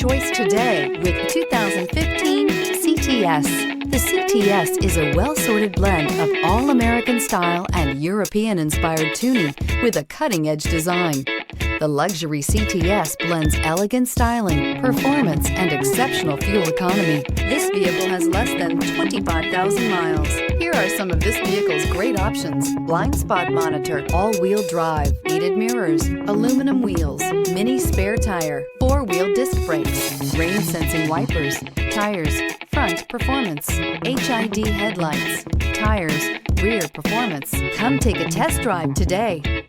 choice today with 2015 CTS. The CTS is a well-sorted blend of all-American style and European-inspired tuning with a cutting-edge design. The luxury CTS blends elegant styling, performance, and exceptional fuel economy. This vehicle has less than 25,000 miles. Here are some of this vehicle's great options: blind spot monitor, all-wheel drive, heated mirrors, aluminum wheels, mini spare tire, four-wheel disc brakes, rain-sensing wipers, tires, front performance, HID headlights, tires, rear performance. Come take a test drive today.